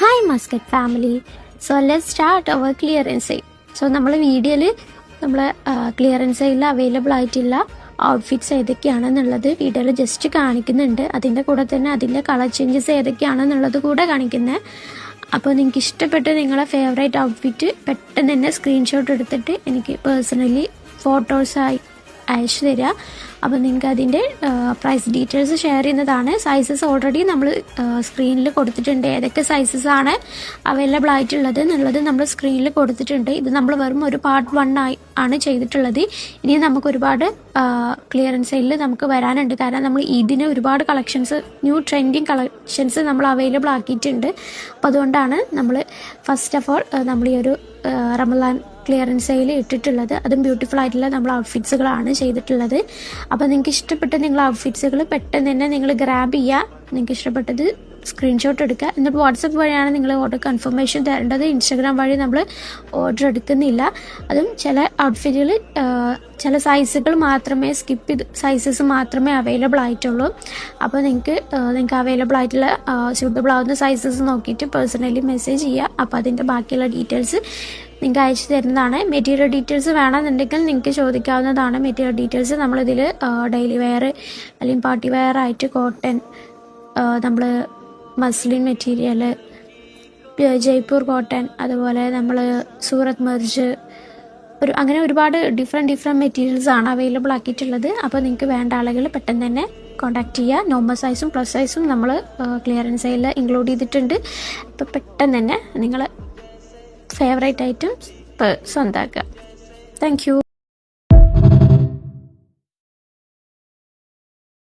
Hi Muscat family. So let's start our clearance sale. So നമ്മൾ വീഡിയോയിൽ നമ്മൾ clearance സെയിലിൽ അവൈലബിൾ ആയിട്ടുള്ള ഔട്ട്ഫിറ്റ്സ് ഏതൊക്കെയാണെന്നുള്ളത് വീഡിയോയിൽ ജസ്റ്റ് കാണിക്കുന്നുണ്ട്. അതിൻ്റെ കൂടെ തന്നെ അതിൻ്റെ കളർ ചേഞ്ചസ് ഏതൊക്കെയാണെന്നുള്ളത് കൂടെ കാണിക്കുന്നത്. അപ്പോൾ നിങ്ങൾക്ക് ഇഷ്ടപ്പെട്ട നിങ്ങളെ ഫേവറേറ്റ് ഔട്ട്ഫിറ്റ് പെട്ടെന്ന് തന്നെ സ്ക്രീൻഷോട്ട് എടുത്തിട്ട് എനിക്ക് പേഴ്സണലി ഫോട്ടോസായി അയച്ചു തരിക. അപ്പോൾ നിങ്ങൾക്ക് അതിൻ്റെ പ്രൈസ് ഡീറ്റെയിൽസ് ഷെയർ ചെയ്യുന്നതാണ്. സൈസസ് ഓൾറെഡി നമ്മൾ സ്ക്രീനിൽ കൊടുത്തിട്ടുണ്ട്. ഏതൊക്കെ സൈസസ് ആണ് അവൈലബിൾ ആയിട്ടുള്ളത് എന്നുള്ളത് നമ്മൾ സ്ക്രീനിൽ കൊടുത്തിട്ടുണ്ട്. ഇത് നമ്മൾ വെറും ഒരു പാർട്ട് 1 ആണ് ചെയ്തിട്ടുള്ളത്. ഇനി നമുക്ക് ഒരുപാട് ക്ലിയറൻസ് സെയിലിൽ നമുക്ക് വരാനുണ്ട്. കാരണം നമ്മൾ ഇതിന് ഒരുപാട് കളക്ഷൻസ്, ന്യൂ ട്രെൻഡിങ് കളക്ഷൻസ് നമ്മൾ അവൈലബിൾ ആക്കിയിട്ടുണ്ട്. അപ്പോൾ അതുകൊണ്ടാണ് നമ്മൾ ഫസ്റ്റ് ഓഫ് ഓൾ നമ്മൾ ഈ ഒരു റമദാൻ ക്ലിയറൻസ് സെയിൽ ഇട്ടിട്ടുള്ളത്. അതും ബ്യൂട്ടിഫുൾ ആയിട്ടുള്ള നമ്മൾ ഔട്ട്ഫിറ്റ്സുകളാണ് ചെയ്തിട്ടുള്ളത്. അപ്പോൾ നിങ്ങൾക്ക് ഇഷ്ടപ്പെട്ട നിങ്ങൾ ഔട്ട്ഫിറ്റ്സുകൾ പെട്ടെന്ന് തന്നെ നിങ്ങൾ ഗ്രാബ് ചെയ്യുക. നിങ്ങൾക്ക് ഇഷ്ടപ്പെട്ടത് സ്ക്രീൻഷോട്ട് എടുക്കുക. എന്നിട്ട് വാട്സപ്പ് വഴിയാണ് നിങ്ങൾ ഓർഡർ കൺഫർമേഷൻ തരേണ്ടത്. ഇൻസ്റ്റാഗ്രാം വഴി നമ്മൾ ഓർഡർ എടുക്കുന്നില്ല. അതും ചില ഔട്ട്ഫിറ്റുകൾ ചില സൈസുകൾ മാത്രമേ സ്കിപ്പ് ചെയ്ത് സൈസസ് മാത്രമേ അവൈലബിൾ ആയിട്ടുള്ളൂ. അപ്പോൾ നിങ്ങൾക്ക് അവൈലബിൾ ആയിട്ടുള്ള സ്യൂട്ടബിൾ ആവുന്ന സൈസസ് നോക്കിയിട്ട് പേഴ്സണലി മെസ്സേജ് ചെയ്യുക. അപ്പോൾ അതിൻ്റെ ബാക്കിയുള്ള ഡീറ്റെയിൽസ് നിങ്ങൾക്ക് അയച്ചു തരുന്നതാണ്. മെറ്റീരിയൽ ഡീറ്റെയിൽസ് വേണമെന്നുണ്ടെങ്കിൽ നിങ്ങൾക്ക് ചോദിക്കാവുന്നതാണ്. മെറ്റീരിയൽ ഡീറ്റെയിൽസ് നമ്മളിതിൽ ഡെയിലി വെയർ അല്ലെങ്കിൽ പാർട്ടി വെയർ ആയിട്ട് കോട്ടൺ, നമ്മൾ മസ്ലിൻ മെറ്റീരിയൽ, ജയ്പൂർ കോട്ടൺ, അതുപോലെ നമ്മൾ സൂറത്ത് മെർജ്, അങ്ങനെ ഒരുപാട് ഡിഫറെൻറ്റ് മെറ്റീരിയൽസ് ആണ് അവൈലബിൾ ആക്കിയിട്ടുള്ളത്. അപ്പോൾ നിങ്ങൾക്ക് വേണ്ട ആളുകൾ പെട്ടെന്ന് തന്നെ കോൺടാക്ട് ചെയ്യുക. നോർമൽ സൈസും പ്ലസ് സൈസും നമ്മൾ ക്ലിയറൻസ് സെയിലിൽ ഇൻക്ലൂഡ് ചെയ്തിട്ടുണ്ട്. അപ്പോൾ പെട്ടെന്ന് തന്നെ നിങ്ങൾ ഫേവറേറ്റ് ഐറ്റംസ് സ്വന്തമാക്കുക. Thank U.